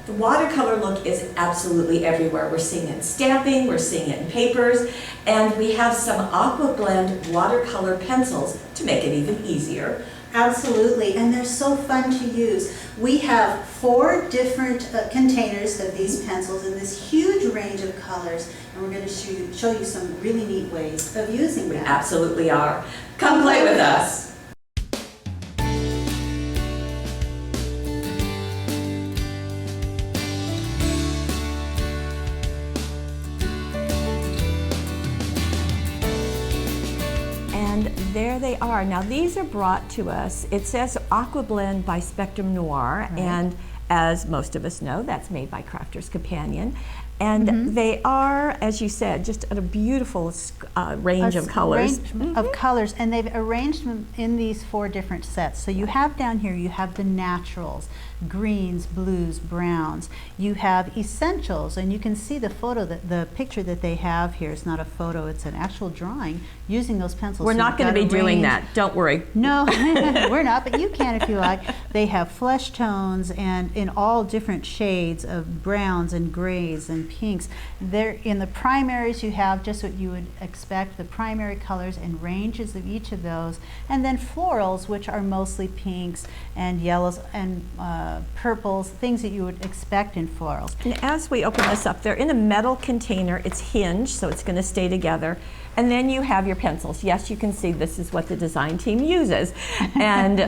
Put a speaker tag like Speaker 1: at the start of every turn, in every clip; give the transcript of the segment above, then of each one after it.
Speaker 1: The watercolor look is absolutely everywhere. We're seeing it in stamping, we're seeing it in papers, and we have some Aqua Blend watercolor pencils to make it even easier.
Speaker 2: Absolutely, and they're so fun to use. We have 4 different containers of these pencils in this huge range of colors, and we're going to show you some really neat ways of using them.
Speaker 1: We absolutely are. Come play with us. And there they are. Now these are brought to us. It says Aqua Blend by Spectrum Noir, right. And as most of us know, that's made by Crafter's Companion. And they are, as you said, just a beautiful range of colors.
Speaker 2: Of colors, and they've arranged them in these 4 different sets. So you have down here, you have the naturals, greens, blues, browns. You have essentials, and you can see the photo, the picture that they have here is not a photo, it's an actual drawing using those pencils.
Speaker 1: We're not going to be doing that, don't worry.
Speaker 2: No, we're not, but you can if you like. They have flesh tones and in all different shades of browns and grays and pinks. There, in the primaries, you have just what you would expect, the primary colors and ranges of each of those, and then florals, which are mostly pinks and yellows and purples, things that you would expect in florals.
Speaker 1: And as we open this up, they're in a metal container. It's hinged, so it's going to stay together. And then you have your pencils. Yes, you can see this is what the design team uses. And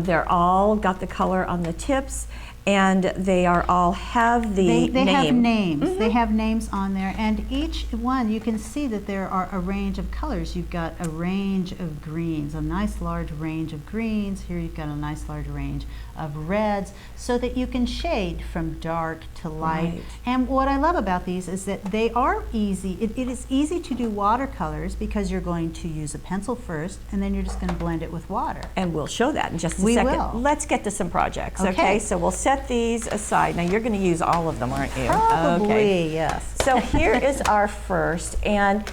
Speaker 1: they're all got the color on the tips, and they are all have the
Speaker 2: they
Speaker 1: name.
Speaker 2: have names. They have names on there, and each one you can see that there are a range of colors. You've got a range of greens, a nice large range of greens. Here you've got a nice large range of reds, so that you can shade from dark to light.
Speaker 1: Right.
Speaker 2: And what I love about these is that they are easy. It is easy to do watercolors because you're going to use a pencil first, and then you're just going to blend it with water.
Speaker 1: And we'll show that in just a
Speaker 2: We
Speaker 1: second.
Speaker 2: will.
Speaker 1: Let's get to some projects, okay? So we'll set these aside. Now you're going to use all of them, aren't you?
Speaker 2: Probably,
Speaker 1: okay.
Speaker 2: yes.
Speaker 1: So here is our first, and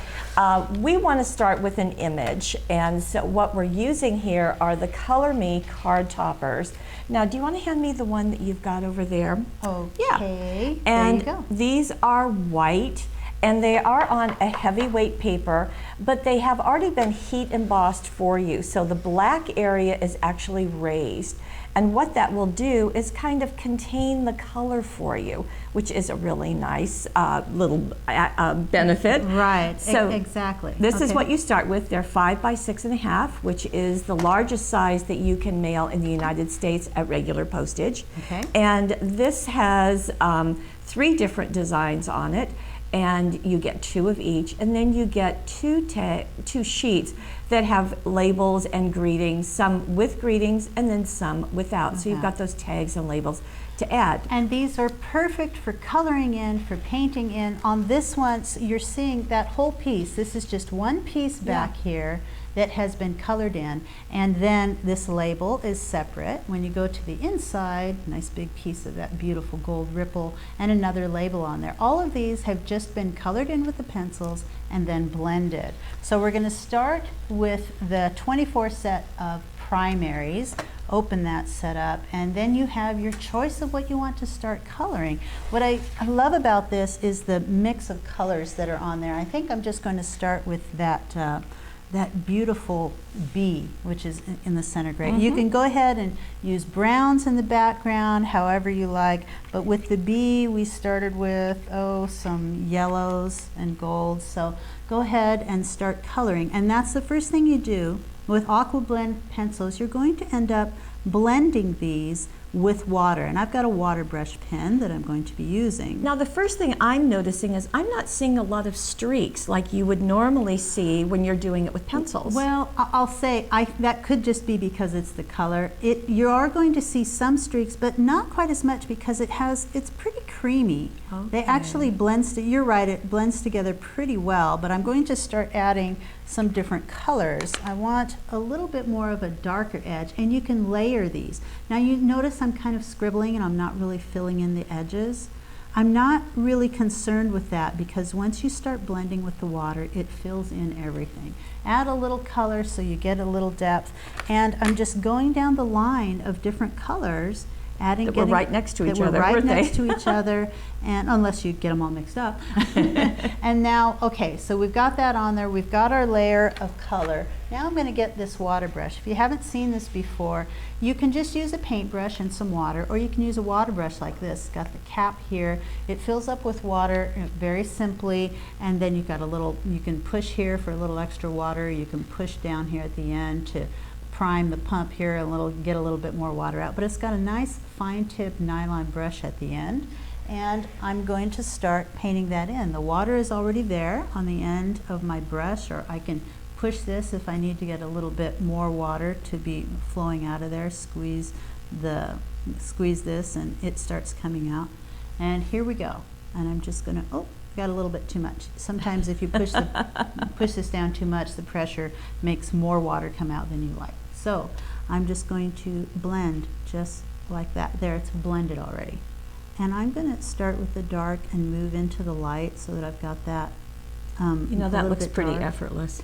Speaker 1: we want to start with an image. And so what we're using here are the Color Me card toppers. Now, do you want to hand me the one that you've got over there?
Speaker 2: Okay.
Speaker 1: Yeah. And
Speaker 2: there you go.
Speaker 1: These are white, and they are on a heavyweight paper, but they have already been heat embossed for you. So the black area is actually raised. And what that will do is kind of contain the color for you, which is a really nice little benefit.
Speaker 2: Right,
Speaker 1: so
Speaker 2: exactly.
Speaker 1: This is what you start with. They're 5 by 6.5, which is the largest size that you can mail in the United States at regular postage.
Speaker 2: Okay.
Speaker 1: And this has 3 different designs on it, and you get 2 of each, and then you get 2 sheets that have labels and greetings, some with greetings and then some without. So you've got those tags and labels to add.
Speaker 2: And these are perfect for coloring in, for painting in. On this one, so you're seeing that whole piece. This is just one piece back here that has been colored in, and then this label is separate. When you go to the inside, nice big piece of that beautiful gold ripple and another label on there. All of these have just been colored in with the pencils and then blended. So we're going to start with the 24 set of primaries. Open that set up, and then you have your choice of what you want to start coloring. What I love about this is the mix of colors that are on there. I think I'm just going to start with that that beautiful bee, which is in the center gray. You can go ahead and use browns in the background, however you like, but with the bee we started with, some yellows and golds. So go ahead and start coloring, and that's the first thing you do. With Aqua Blend pencils, you're going to end up blending these with water, and I've got a water brush pen that I'm going to be using.
Speaker 1: Now the first thing I'm noticing is I'm not seeing a lot of streaks like you would normally see when you're doing it with pencils.
Speaker 2: Well, I'll say that could just be because it's the color. You are going to see some streaks, but not quite as much because it's pretty creamy.
Speaker 1: Okay.
Speaker 2: They actually you're right, it blends together pretty well, but I'm going to start adding some different colors. I want a little bit more of a darker edge, and you can layer these. Now you notice I'm kind of scribbling and I'm not really filling in the edges. I'm not really concerned with that because once you start blending with the water, it fills in everything. Add a little color so you get a little depth, and I'm just going down the line of different colors, adding,
Speaker 1: that were right next to each other,
Speaker 2: right
Speaker 1: weren't
Speaker 2: next
Speaker 1: they?
Speaker 2: to each other, and unless you get them all mixed up. And now, okay, so we've got that on there. We've got our layer of color. Now I'm going to get this water brush. If you haven't seen this before, you can just use a paintbrush and some water, or you can use a water brush like this. It's got the cap here. It fills up with water very simply, and then you've got a little, you can push here for a little extra water. You can push down here at the end to prime the pump here and get a little bit more water out. But it's got a nice fine tip nylon brush at the end, and I'm going to start painting that in. The water is already there on the end of my brush, or I can push this if I need to get a little bit more water to be flowing out of there. Squeeze this and it starts coming out. And here we go. And I'm just gonna, oh, got a little bit too much. Sometimes if you push this down too much, the pressure makes more water come out than you like. So I'm just going to blend just like that. There, it's blended already. And I'm going to start with the dark and move into the light so that I've got that.
Speaker 1: You know, that looks pretty effortless.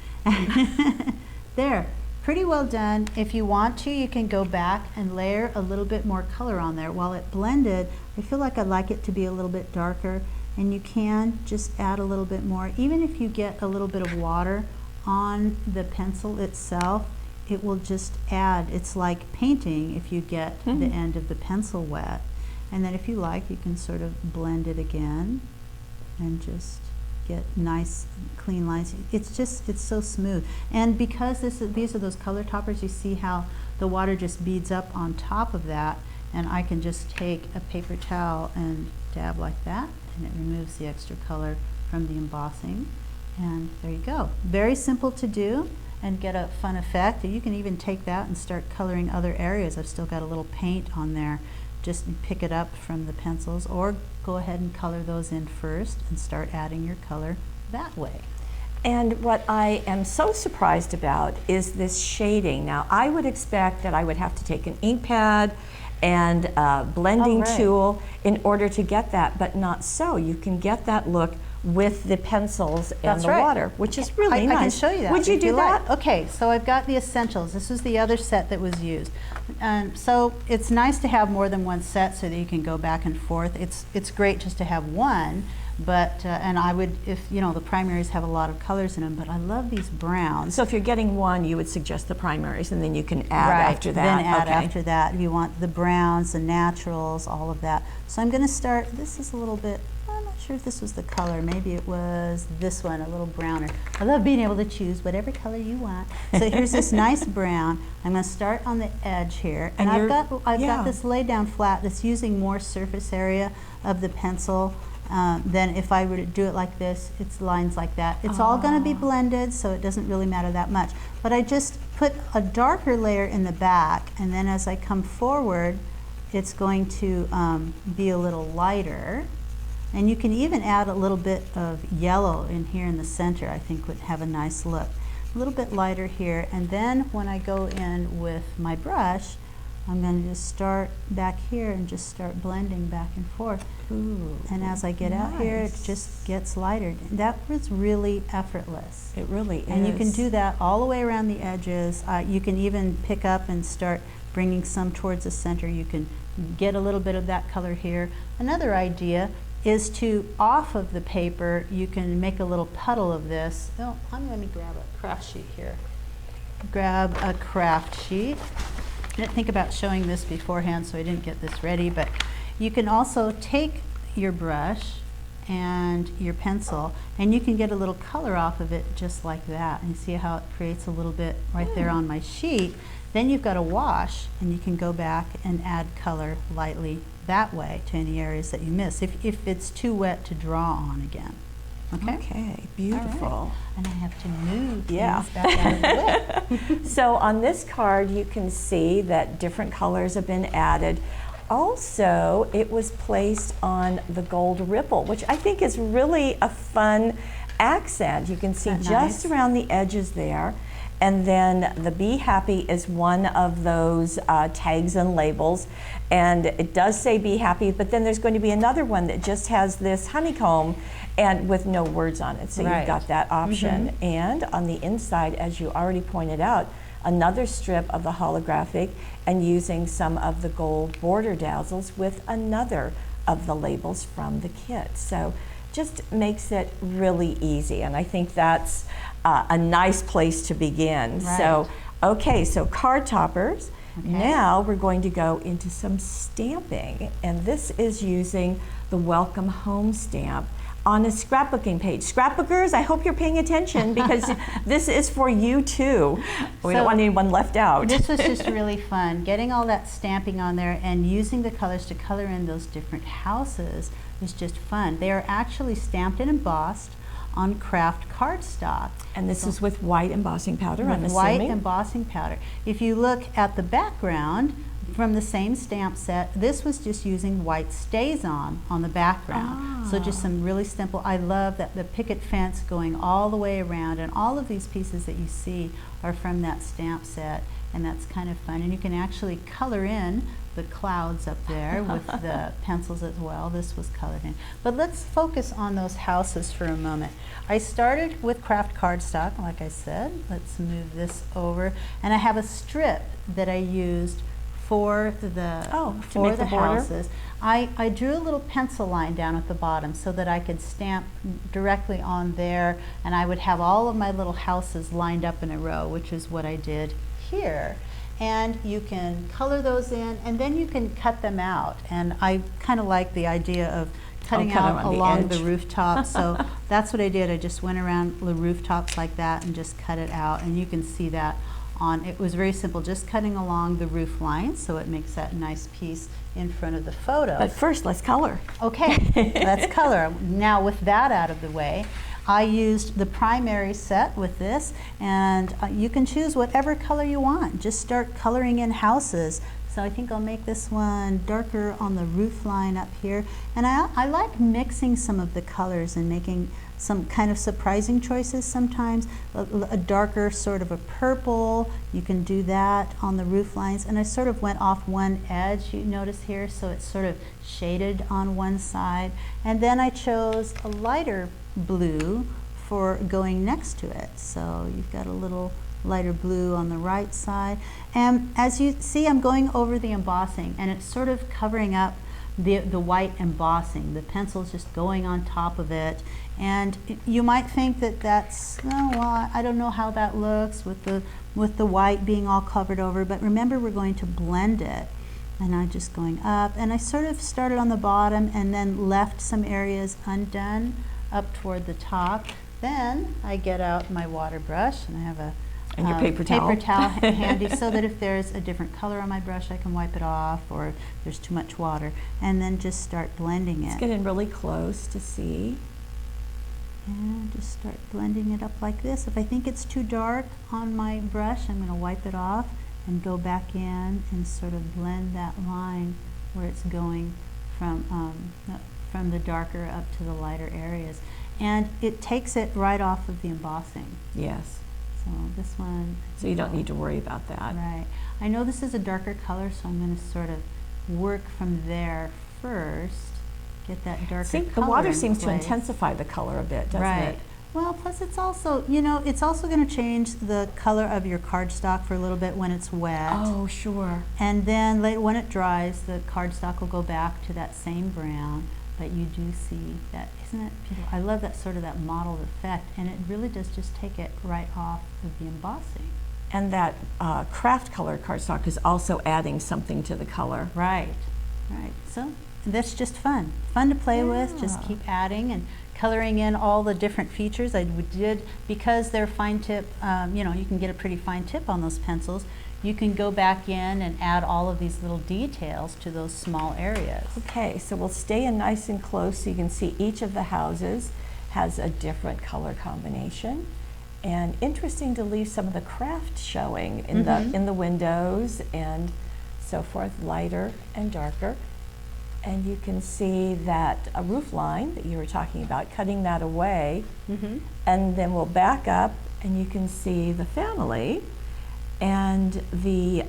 Speaker 2: There, pretty well done. If you want to, you can go back and layer a little bit more color on there. While it blended, I feel like I'd like it to be a little bit darker, and you can just add a little bit more. Even if you get a little bit of water on the pencil itself, it will just add. It's like painting if you get the end of the pencil wet. And then if you like, you can sort of blend it again and just get nice clean lines. It's so smooth. And because these are those color toppers, you see how the water just beads up on top of that, and I can just take a paper towel and dab like that, and it removes the extra color from the embossing. And there you go. Very simple to do and get a fun effect. You can even take that and start coloring other areas. I've still got a little paint on there. Just pick it up from the pencils, or go ahead and color those in first and start adding your color that way.
Speaker 1: And what I am so surprised about is this shading. Now, I would expect that I would have to take an ink pad and a blending tool in order to get that, but not so. You can get that look with the pencils and the water, which is really nice.
Speaker 2: I can show you that.
Speaker 1: Would you do that?
Speaker 2: Like. Okay, so I've got the essentials. This is the other set that was used. So it's nice to have more than one set so that you can go back and forth. It's great just to have one, but and I would, if you know, the primaries have a lot of colors in them, but I love these browns.
Speaker 1: So if you're getting one, you would suggest the primaries, and then you can add after that.
Speaker 2: Then add after that. If you want the browns, the naturals, all of that. So I'm going to start. This is a little bit. I'm not sure if this was the color. Maybe it was this one, a little browner. I love being able to choose whatever color you want. So here's this nice brown. I'm going to start on the edge here, and I've got this laid down flat that's using more surface area of the pencil than if I were to do it like this. It's lines like that. It's all going to be blended, so it doesn't really matter that much. But I just put a darker layer in the back, and then as I come forward, it's going to be a little lighter. And you can even add a little bit of yellow in here in the center. I think would have a nice look. A little bit lighter here, and then when I go in with my brush, I'm going to just start back here and just start blending back and forth.
Speaker 1: Ooh,
Speaker 2: and as I get out here, it just gets lighter. That was really effortless.
Speaker 1: It really is.
Speaker 2: And you can do that all the way around the edges. You can even pick up and start bringing some towards the center. You can get a little bit of that color here. Another idea is to, off of the paper, you can make a little puddle of this. Oh, let me grab a craft sheet here. Grab a craft sheet. I didn't think about showing this beforehand, so I didn't get this ready, but you can also take your brush and your pencil, and you can get a little color off of it just like that. And you see how it creates a little bit right there on my sheet. Then you've got a wash, and you can go back and add color lightly that way to any areas that you miss, if it's too wet to draw on again. Okay?
Speaker 1: Okay, beautiful.
Speaker 2: Right. And I have to move things back out of the way.
Speaker 1: So on this card, you can see that different colors have been added. Also, it was placed on the gold ripple, which I think is really a fun accent. You can see just around the edges there. And then the Be Happy is one of those tags and labels. And it does say Be Happy, but then there's going to be another one that just has this honeycomb and with no words on it. So you've got that option. And on the inside, as you already pointed out, another strip of the holographic and using some of the gold border dazzles with another of the labels from the kit. So just makes it really easy, and I think that's a nice place to begin.
Speaker 2: Right.
Speaker 1: So, okay, so card toppers.
Speaker 2: Okay.
Speaker 1: Now we're going to go into some stamping, and this is using the Welcome Home stamp on a scrapbooking page. Scrapbookers, I hope you're paying attention because this is for you too. We don't want anyone left out.
Speaker 2: This was just really fun, getting all that stamping on there and using the colors to color in those different houses was just fun. They are actually stamped and embossed on craft cardstock.
Speaker 1: And this is with white embossing powder, I'm
Speaker 2: With
Speaker 1: assuming.
Speaker 2: white embossing powder. If you look at the background from the same stamp set, this was just using white StazOn on the background. So just some really simple, I love that the picket fence going all the way around, and all of these pieces that you see are from that stamp set, and that's kind of fun. And you can actually color in the clouds up there with the pencils as well. This was colored in. But let's focus on those houses for a moment. I started with craft cardstock, like I said. Let's move this over. And I have a strip that I used for the,
Speaker 1: make the border?
Speaker 2: houses. I drew a little pencil line down at the bottom so that I could stamp directly on there, and I would have all of my little houses lined up in a row, which is what I did here. And you can color those in, and then you can cut them out. And I kind of like the idea of cutting out along the rooftop. So that's what I did. I just went around the rooftops like that and just cut it out. And you can see that on, it was very simple, just cutting along the roof line so it makes that nice piece in front of the photo.
Speaker 1: But first, let's color.
Speaker 2: Okay, let's color. Now with that out of the way, I used the primary set with this, and you can choose whatever color you want. Just start coloring in houses. So I think I'll make this one darker on the roof line up here. And I like mixing some of the colors and making some kind of surprising choices sometimes. A darker sort of a purple, you can do that on the roof lines. And I sort of went off one edge, you notice here, so it's sort of shaded on one side. And then I chose a lighter blue for going next to it. So you've got a little lighter blue on the right side. And as you see, I'm going over the embossing, and it's sort of covering up the white embossing. The pencil's just going on top of it. And you might think that that's, oh, well, I don't know how that looks with the white being all covered over, but remember, we're going to blend it. And I'm just going up, and I sort of started on the bottom and then left some areas undone up toward the top. Then I get out my water brush, and I have a
Speaker 1: and your paper towel
Speaker 2: handy so that if there's a different color on my brush, I can wipe it off, or if there's too much water, and then just start blending it.
Speaker 1: Let's get in really close to see.
Speaker 2: And just start blending it up like this. If I think it's too dark on my brush, I'm going to wipe it off and go back in and sort of blend that line where it's going from the darker up to the lighter areas. And it takes it right off of the embossing.
Speaker 1: Yes.
Speaker 2: So this one.
Speaker 1: So you don't need to worry about that.
Speaker 2: Right. I know this is a darker color, so I'm going to sort of work from there first. Get that darker color.
Speaker 1: The water seems to intensify the color a bit, doesn't it?
Speaker 2: Well, plus it's also, you know, it's also going to change the color of your cardstock for a little bit when it's wet.
Speaker 1: Oh, sure.
Speaker 2: And then later, when it dries, the cardstock will go back to that same brown. But you do see that, isn't it beautiful? I love that sort of that mottled effect, and it really does just take it right off of the embossing.
Speaker 1: And that craft color cardstock is also adding something to the color.
Speaker 2: Right, right. So that's just fun. Fun to play with, just keep adding and coloring in all the different features. I did, because they're fine tip, you know, you can get a pretty fine tip on those pencils. You can go back in and add all of these little details to those small areas.
Speaker 1: Okay, so we'll stay in nice and close so you can see each of the houses has a different color combination. And interesting to leave some of the craft showing in the windows and so forth, lighter and darker. And you can see that a roof line that you were talking about, cutting that away. And then we'll back up and you can see the family and the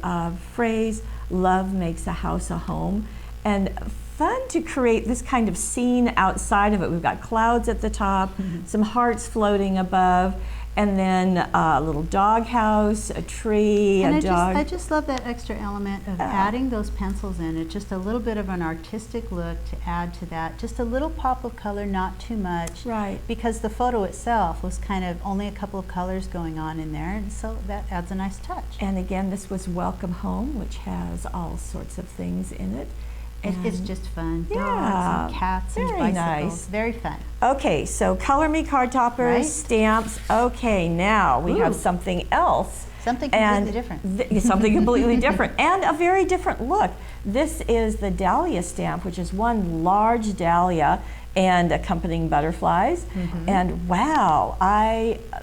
Speaker 1: phrase, love makes a house a home. And fun to create this kind of scene outside of it. We've got clouds at the top, some hearts floating above, and then a little dog house, a tree,
Speaker 2: And
Speaker 1: a dog.
Speaker 2: I just love that extra element of adding those pencils in. It's just a little bit of an artistic look to add to that. Just a little pop of color, not too much.
Speaker 1: Right.
Speaker 2: Because the photo itself was kind of only a couple of colors going on in there, and so that adds a nice touch.
Speaker 1: And again, this was Welcome Home, which has all sorts of things in it.
Speaker 2: It's just fun.
Speaker 1: Yeah,
Speaker 2: Dogs and cats and
Speaker 1: very
Speaker 2: bicycles.
Speaker 1: nice.
Speaker 2: Very fun.
Speaker 1: Okay, so Color Me card toppers,
Speaker 2: Right.
Speaker 1: stamps. Okay, now we have
Speaker 2: Ooh.
Speaker 1: something else.
Speaker 2: Something completely different.
Speaker 1: Something completely different, and a very different look. This is the dahlia stamp, which is one large dahlia and accompanying butterflies. And wow,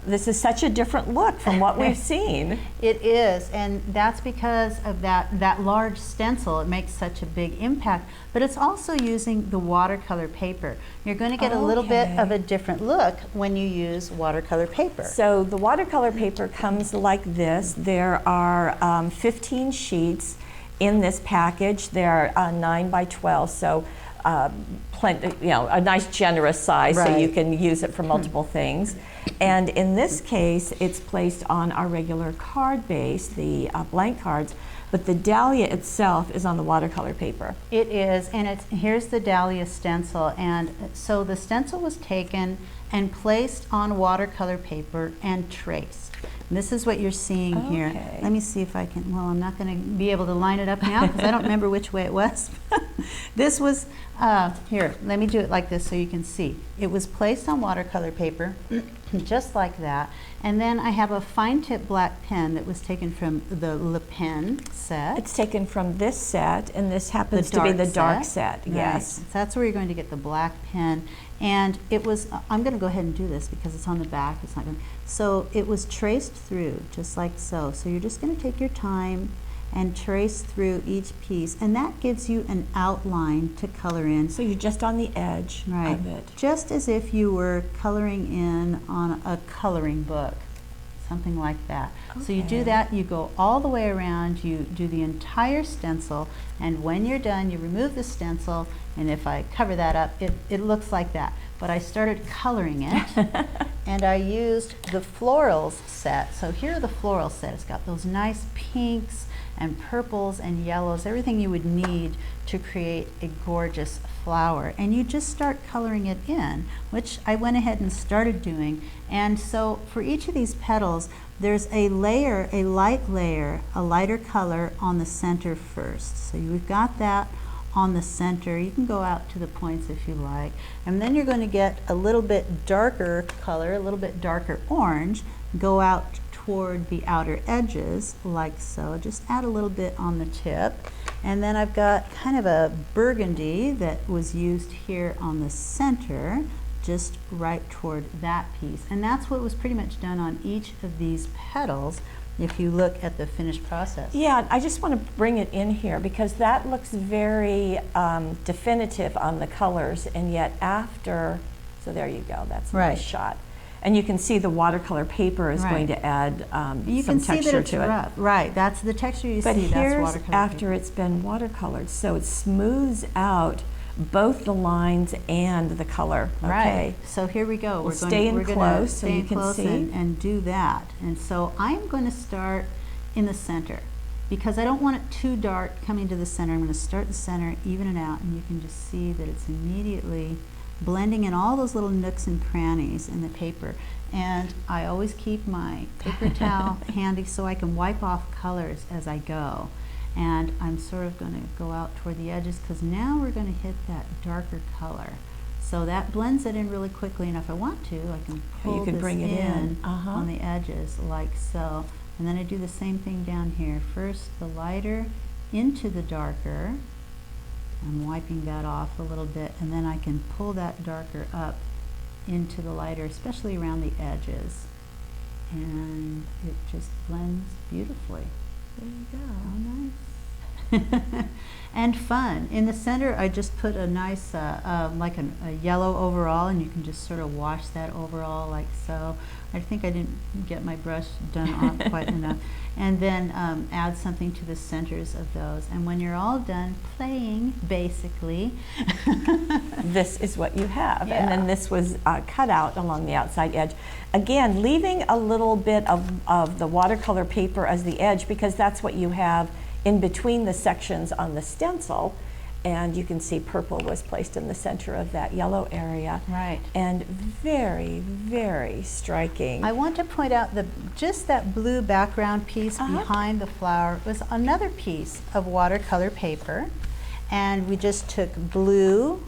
Speaker 1: this is such a different look from what we've seen.
Speaker 2: It is, and that's because of that large stencil. It makes such a big impact, but it's also using the watercolor paper. You're going to get a little bit of a different look when you use watercolor paper.
Speaker 1: So the watercolor paper comes like this. There are 15 sheets in this package. They're 9 by 12, so plenty, a nice generous size, so you can use it for multiple things. And in this case, it's placed on our regular card base, the blank cards, but the dahlia itself is on the watercolor paper.
Speaker 2: It is, and here's the dahlia stencil, and so the stencil was taken and placed on watercolor paper and traced. And this is what you're seeing here. Let me see if I can, well, I'm not going to be able to line it up now because I don't remember which way it was. This was, here, let me do it like this so you can see. It was placed on watercolor paper, just like that. And then I have a fine tip black pen that was taken from the Le Pen set.
Speaker 1: It's taken from this set, and this happens to be the dark set. Yes.
Speaker 2: Right. So that's where you're going to get the black pen. And it was, I'm going to go ahead and do this because it's on the back. It's not going to, so it was traced through, just like so. So you're just going to take your time and trace through each piece, and that gives you an outline to color in.
Speaker 1: So you're just on the edge of it.
Speaker 2: Just as if you were coloring in on a coloring book, something like that. So you do that, you go all the way around, you do the entire stencil, and when you're done, you remove the stencil, and if I cover that up, it looks like that. But I started coloring it, and I used the florals set. So here are the floral set. It's got those nice pinks and purples and yellows, everything you would need to create a gorgeous flower. And you just start coloring it in, which I went ahead and started doing. And so for each of these petals, there's a layer, a light layer, a lighter color on the center first. So you've got that on the center. You can go out to the points if you like. And then you're going to get a little bit darker color, a little bit darker orange, go out toward the outer edges like so. Just add a little bit on the tip. And then I've got kind of a burgundy that was used here on the center, just right toward that piece. And that's what was pretty much done on each of these petals if you look at the finished process.
Speaker 1: Yeah, I just want to bring it in here because that looks very definitive on the colors, and yet after, so there you go, that's a nice shot. And you can see the watercolor paper is going to add some texture to it.
Speaker 2: Rough. Right, that's the texture you see, that's watercolor paper.
Speaker 1: After it's been watercolored, so it smooths out both the lines and the color.
Speaker 2: Right, so here we go.
Speaker 1: We're staying close so you can see.
Speaker 2: And do that. And so I'm going to start in the center because I don't want it too dark coming to the center. I'm going to start the center, even it out, and you can just see that it's immediately blending in all those little nooks and crannies in the paper. And I always keep my paper towel handy so I can wipe off colors as I go. And I'm sort of going to go out toward the edges because now we're going to hit that darker color. So that blends it in really quickly, and if I want to, I can pull this
Speaker 1: bring it in
Speaker 2: on the edges like so. And then I do the same thing down here. First the lighter into the darker. I'm wiping that off a little bit, and then I can pull that darker up into the lighter, especially around the edges. And it just blends beautifully.
Speaker 1: There you go.
Speaker 2: Oh, nice. and fun. In the center, I just put a nice, like a yellow overall, and you can just sort of wash that overall like so. I think I didn't get my brush done on quite enough. And then add something to the centers of those. And when you're all done playing, basically,
Speaker 1: this is what you have.
Speaker 2: Yeah.
Speaker 1: And then this was cut out along the outside edge. Again, leaving a little bit of the watercolor paper as the edge, because that's what you have in between the sections on the stencil. And you can see purple was placed in the center of that yellow area.
Speaker 2: Right.
Speaker 1: And very, very striking.
Speaker 2: I want to point out just that blue background piece behind the flower was another piece of watercolor paper. And we just took blue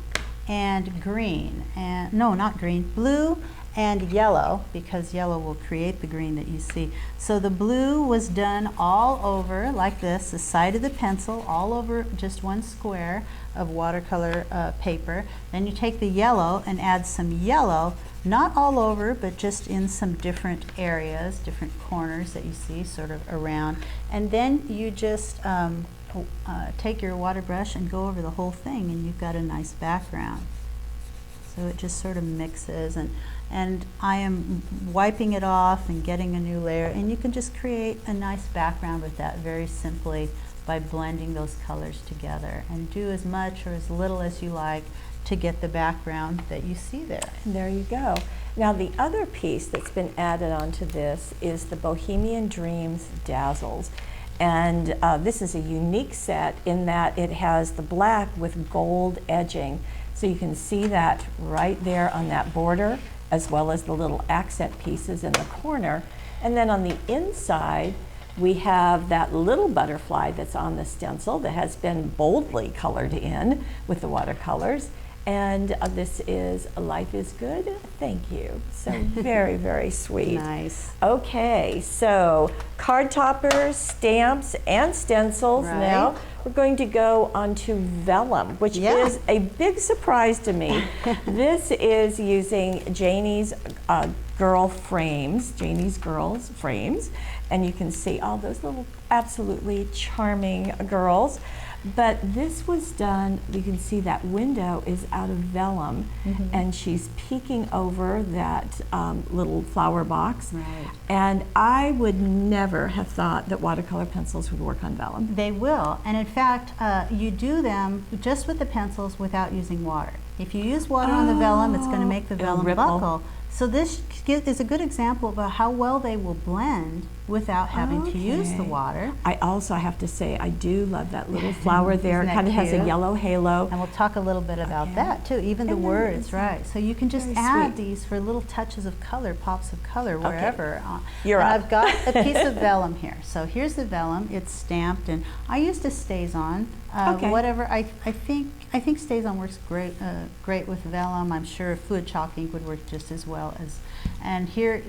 Speaker 2: and green, and no, not green, blue and yellow, because yellow will create the green that you see. So the blue was done all over like this, the side of the pencil, all over just one square of watercolor paper. Then you take the yellow and add some yellow, not all over, but just in some different areas, different corners that you see sort of around. And then you just take your water brush and go over the whole thing, and you've got a nice background. So it just sort of mixes, and I am wiping it off and getting a new layer, and you can just create a nice background with that very simply by blending those colors together, and do as much or as little as you like to get the background that you see there.
Speaker 1: And there you go. Now the other piece that's been added onto this is the Bohemian Dreams Dazzles. And this is a unique set in that it has the black with gold edging. So you can see that right there on that border, as well as the little accent pieces in the corner. And then on the inside, we have that little butterfly that's on the stencil that has been boldly colored in with the watercolors. And this is Life is Good, thank you. So very, very sweet.
Speaker 2: Nice.
Speaker 1: Okay, so card toppers, stamps, and stencils.
Speaker 2: Right.
Speaker 1: Now we're going to go on to vellum, which is a big surprise to me. This is using Janie's girls frames, and you can see all those little absolutely charming girls. But this was done, you can see that window is out of vellum, and she's peeking over that little flower box.
Speaker 2: Right.
Speaker 1: And I would never have thought that watercolor pencils would work on vellum.
Speaker 2: They will, and in fact, you do them just with the pencils without using water. If you use water on the vellum, it's going to make the vellum buckle. So this is a good example of how well they will blend without having to use the water.
Speaker 1: I also have to say, I do love that little flower there. It kind of has a yellow halo.
Speaker 2: And we'll talk a little bit about that too, even the words, right. So you can just add these for little touches of color, pops of color, wherever.
Speaker 1: You're up.
Speaker 2: I've got a piece of vellum here. So here's the vellum, it's stamped, and I used a StazOn. Whatever, I think StazOn works great with vellum. I'm sure fluid chalk ink would work just as well as. And here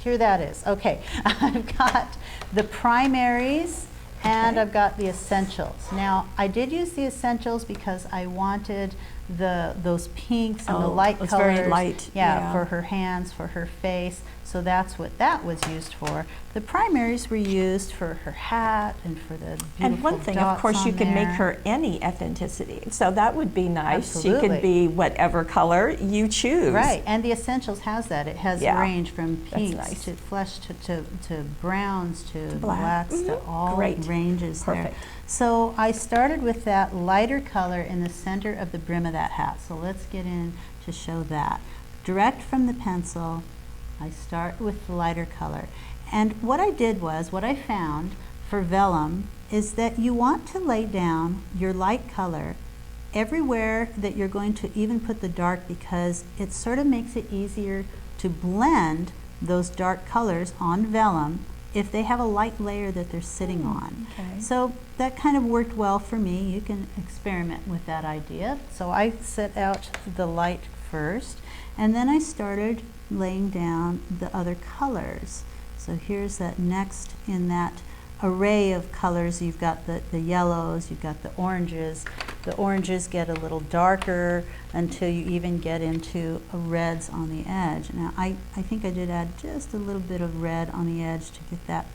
Speaker 2: that is. Okay, I've got the primaries and I've got the essentials. Now I did use the essentials because I wanted those pinks and the light colors.
Speaker 1: It's very light.
Speaker 2: Yeah, for her hands, for her face. So that's what that was used for. The primaries were used for her hat and for the beautiful
Speaker 1: And one thing, of course, you can make her any ethnicity. So that would be nice.
Speaker 2: Absolutely.
Speaker 1: She could be whatever color you choose.
Speaker 2: Right, and the essentials has that. It has a range from pinks to flesh to browns to blacks to all ranges there. So I started with that lighter color in the center of the brim of that hat. So let's get in to show that. Direct from the pencil, I start with the lighter color. And what I found for vellum is that you want to lay down your light color everywhere that you're going to even put the dark, because it sort of makes it easier to blend those dark colors on vellum if they have a light layer that they're sitting on. So that kind of worked well for me. You can experiment with that idea. So I set out the light first, and then I started laying down the other colors. So here's that next in that array of colors. You've got the yellows, you've got the oranges. The oranges get a little darker until you even get into reds on the edge. Now I think I did add just a little bit of red on the edge to get that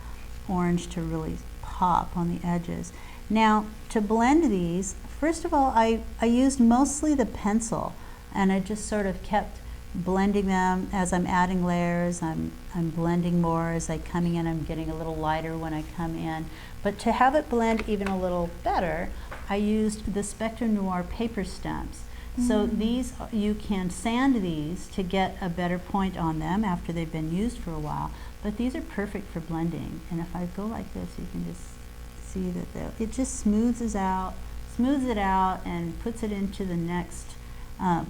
Speaker 2: orange to really pop on the edges. Now, to blend these, first of all, I used mostly the pencil, and I just sort of kept blending them as I'm adding layers. I'm blending more as I come in. I'm getting a little lighter when I come in. But to have it blend even a little better, I used the Spectrum Noir paper stumps. So these, you can sand these to get a better point on them after they've been used for a while. But these are perfect for blending. And if I go like this, you can just see that it just smooths it out, and puts it into the next,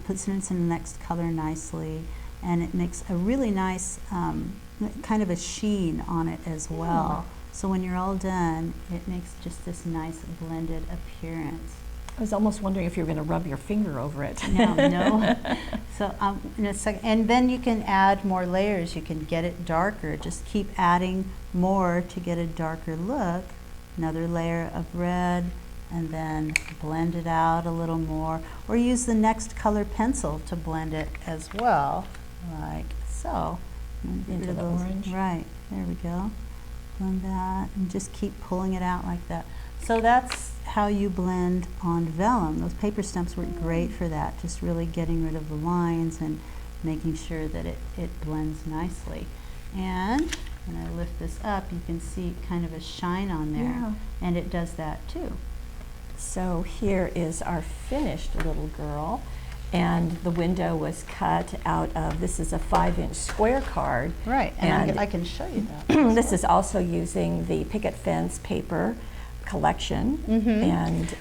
Speaker 2: puts it into the next color nicely. And it makes a really nice kind of a sheen on it as well. So when you're all done, it makes just this nice blended appearance.
Speaker 1: I was almost wondering if you were going to rub your finger over it.
Speaker 2: No. So in a second, and then you can add more layers. You can get it darker. Just keep adding more to get a darker look. Another layer of red, and then blend it out a little more. Or use the next color pencil to blend it as well, like so.
Speaker 1: Into the orange.
Speaker 2: Right, there we go. Blend that, and just keep pulling it out like that. So that's how you blend on vellum. Those paper stumps work great for that, just really getting rid of the lines and making sure that it blends nicely. And when I lift this up, you can see kind of a shine on there, and it does that too.
Speaker 1: So here is our finished little girl, and the window was cut out of, this is a 5-inch square card.
Speaker 2: Right, and I can show you that.
Speaker 1: This is also using the picket fence paper collection. And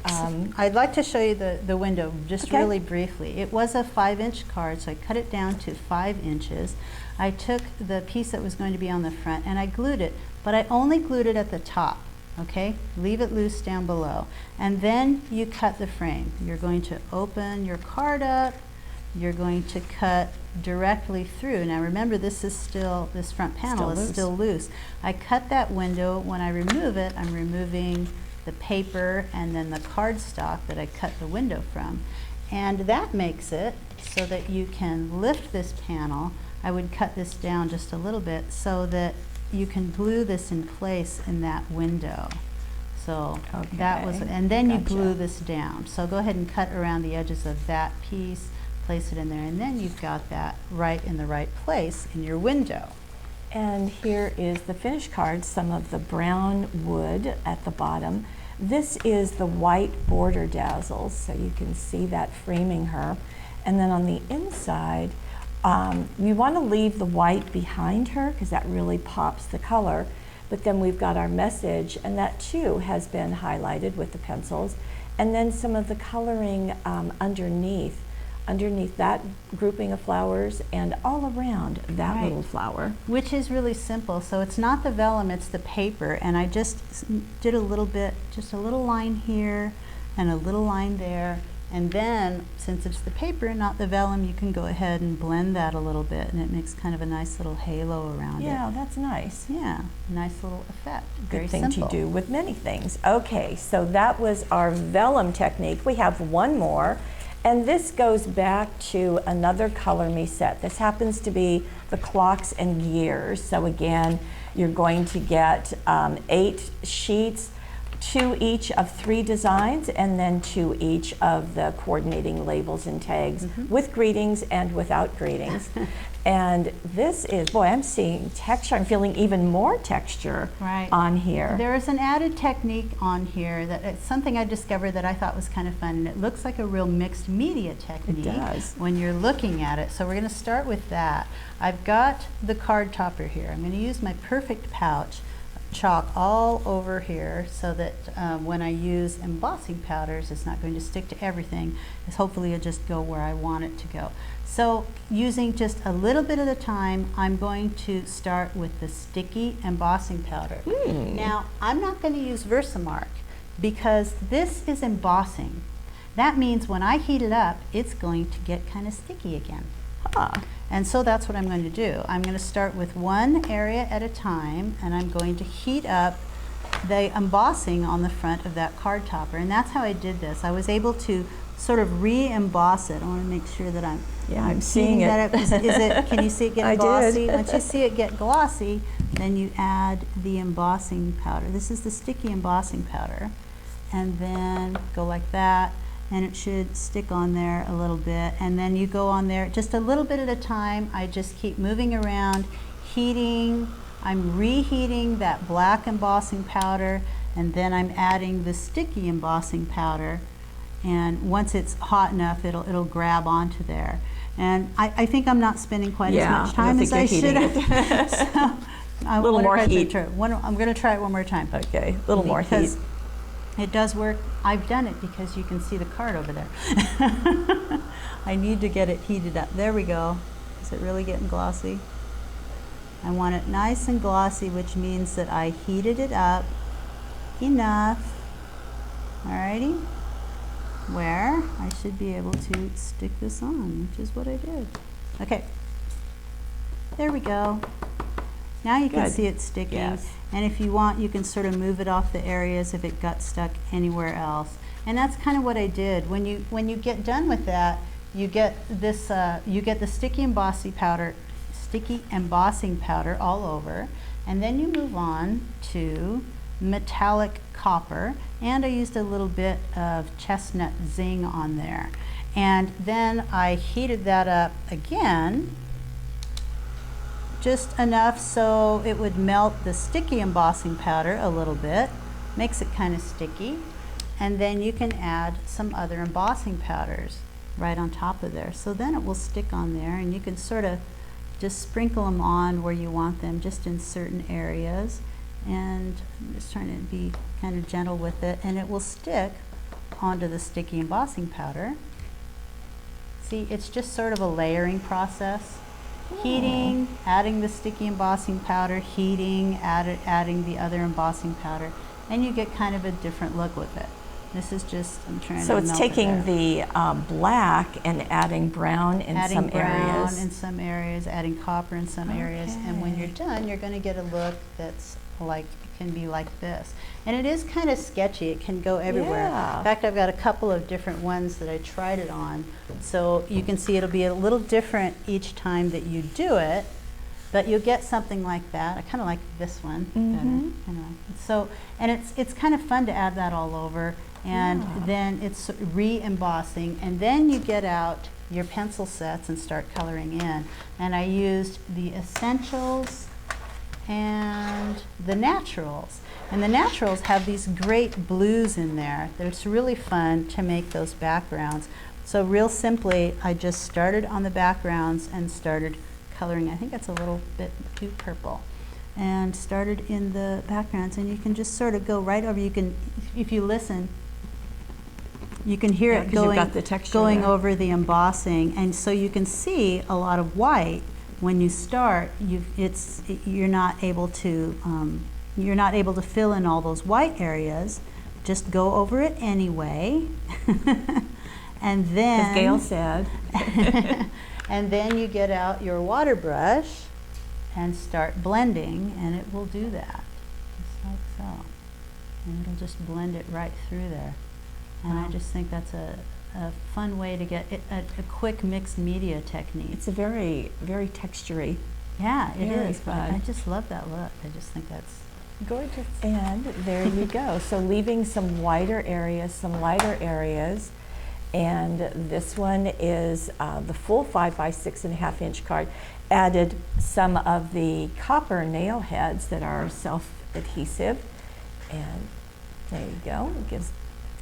Speaker 2: I'd like to show you the window just really briefly. It was a 5-inch card, so I cut it down to 5 inches. I took the piece that was going to be on the front and I glued it, but I only glued it at the top. Okay, leave it loose down below, and then you cut the frame. You're going to open your card up, you're going to cut directly through. Now remember, this front panel is still loose. I cut that window. When I remove it, I'm removing the paper and then the cardstock that I cut the window from, and that makes it so that you can lift this panel. I would cut this down just a little bit so that you can glue this in place in that window. So that was, and then you glue this down. So go ahead and cut around the edges of that piece, place it in there, and then you've got that right in the right place in your window.
Speaker 1: And here is the finished card, some of the brown wood at the bottom. This is the white border dazzles, so you can see that framing her. And then on the inside, we want to leave the white behind her because that really pops the color. But then we've got our message, and that too has been highlighted with the pencils. And then some of the coloring underneath that grouping of flowers and all around that little flower.
Speaker 2: Which is really simple. So it's not the vellum, it's the paper. And I just did a little bit, just a little line here and a little line there. And then, since it's the paper and not the vellum, you can go ahead and blend that a little bit, and it makes kind of a nice little halo around it.
Speaker 1: Yeah, that's nice.
Speaker 2: Yeah, nice little effect.
Speaker 1: Good thing to do with many things. Okay, so that was our vellum technique. We have one more, and this goes back to another Color Me set. This happens to be the clocks and gears. So again, you're going to get 8 sheets, 2 each of 3 designs, and then 2 each of the coordinating labels and tags with greetings and without greetings. And this is, boy, I'm seeing texture. I'm feeling even more texture on here.
Speaker 2: There is an added technique on here that it's something I discovered that I thought was kind of fun, and it looks like a real mixed media technique when you're looking at it. So we're going to start with that. I've got the card topper here. I'm going to use my Perfect pouch, chalk all over here so that when I use embossing powders, it's not going to stick to everything. It's hopefully it'll just go where I want it to go. So using just a little bit at a time, I'm going to start with the sticky embossing powder. Now, I'm not going to use Versamark because this is embossing. That means when I heat it up, it's going to get kind of sticky again. And so that's what I'm going to do. I'm going to start with one area at a time, and I'm going to heat up the embossing on the front of that card topper. And that's how I did this. I was able to sort of re-emboss it. I want to make sure that I'm
Speaker 1: seeing it.
Speaker 2: That can you see it get glossy? Once you see it get glossy, then you add the embossing powder. This is the sticky embossing powder. and then go like that, and it should stick on there a little bit, and then you go on there just a little bit at a time. I just keep moving around, heating. I'm reheating that black embossing powder, and then I'm adding the sticky embossing powder, and once it's hot enough, it'll grab onto there. And I think I'm not spending quite as much time as I should have. So
Speaker 1: a little more heat.
Speaker 2: I'm going to try it one more time.
Speaker 1: Okay, a little more heat.
Speaker 2: It does work. I've done it because you can see the card over there. I need to get it heated up. There we go. Is it really getting glossy? I want it nice and glossy, which means that I heated it up enough. Alrighty. Where I should be able to stick this on, which is what I did. Okay. There we go. Now you can see it sticking.
Speaker 1: Yes.
Speaker 2: And if you want, you can sort of move it off the areas if it got stuck anywhere else. And that's kind of what I did. When you get done with that, you get this you get the sticky embossing powder all over, and then you move on to metallic copper, and I used a little bit of chestnut zing on there. And then I heated that up again, just enough so it would melt the sticky embossing powder a little bit, makes it kind of sticky, and then you can add some other embossing powders right on top of there. So then it will stick on there, and you can sort of just sprinkle them on where you want them, just in certain areas. And I'm just trying to be kind of gentle with it, and it will stick onto the sticky embossing powder. See, it's just sort of a layering process. Heating, adding the sticky embossing powder, heating, adding the other embossing powder, and you get kind of a different look with it. This is just, I'm trying to
Speaker 1: So it's
Speaker 2: melt
Speaker 1: taking the black and adding brown in some areas.
Speaker 2: Adding brown in some areas, adding copper in some areas, and when you're done, you're going to get a look that's like, it can be like this. And it is kind of sketchy. It can go everywhere.
Speaker 1: Yeah.
Speaker 2: In fact, I've got a couple of different ones that I tried it on. So you can see it'll be a little different each time that you do it, but you'll get something like that. I kind of like this one better. Anyway, so, and it's kind of fun to add that all over. And then it's re-embossing, and then you get out your pencil sets and start coloring in. And I used the Essentials and the Naturals. And the Naturals have these great blues in there. It's really fun to make those backgrounds. So real simply, I just started on the backgrounds and started coloring. I think that's a little bit too purple. And started in the backgrounds, and you can just sort of go right over. You can, if you listen, you can hear it going,
Speaker 1: got the texture
Speaker 2: going
Speaker 1: there.
Speaker 2: over the embossing, and so you can see a lot of white. When you start, you're not able to fill in all those white areas. Just go over it anyway, and then,
Speaker 1: as Gail said,
Speaker 2: and then you get out your water brush and start blending, and it will do that, just like so, and it'll just blend it right through there. And I just think that's a fun way to get a quick mixed media technique.
Speaker 1: it's a very, very textury.
Speaker 2: Yeah, it
Speaker 1: Very
Speaker 2: is. But
Speaker 1: fun.
Speaker 2: I just love that look. I just think that's gorgeous.
Speaker 1: And there you go. So leaving some whiter areas, some lighter areas. And this one is the full 5 by 6.5 inch card. Added some of the copper nail heads that are self-adhesive. And there you go. It gives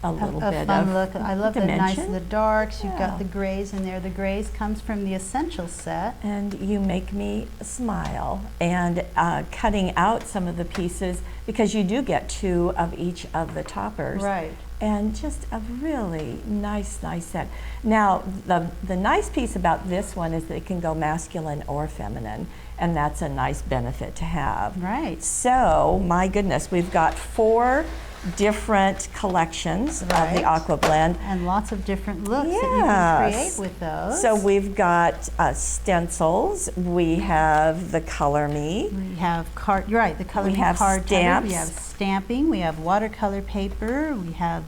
Speaker 1: a little bit
Speaker 2: fun
Speaker 1: of
Speaker 2: look. I love the nice,
Speaker 1: dimension.
Speaker 2: the darks. You've
Speaker 1: Yeah.
Speaker 2: got the grays in there. The grays comes from the Essential set.
Speaker 1: And you make me smile. And cutting out some of the pieces, because you do get 2 of each of the toppers.
Speaker 2: Right.
Speaker 1: And just a really nice set. Now, the nice piece about this one is that it can go masculine or feminine, and that's a nice benefit to have.
Speaker 2: Right.
Speaker 1: So, my goodness, we've got 4 different collections of the
Speaker 2: Right.
Speaker 1: Aqua blend.
Speaker 2: And lots of different looks that you can create with those.
Speaker 1: So we've got stencils, we have the Color Me,
Speaker 2: We have you're right, the color
Speaker 1: We have
Speaker 2: card
Speaker 1: stamps.
Speaker 2: We have stamping, we have watercolor paper, we have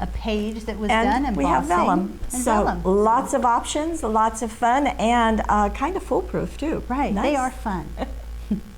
Speaker 2: a page that was
Speaker 1: and
Speaker 2: done, embossing,
Speaker 1: we have vellum.
Speaker 2: and
Speaker 1: So
Speaker 2: vellum.
Speaker 1: lots of options, lots of fun, and kind of foolproof too.
Speaker 2: Right,
Speaker 1: Nice.
Speaker 2: they are fun.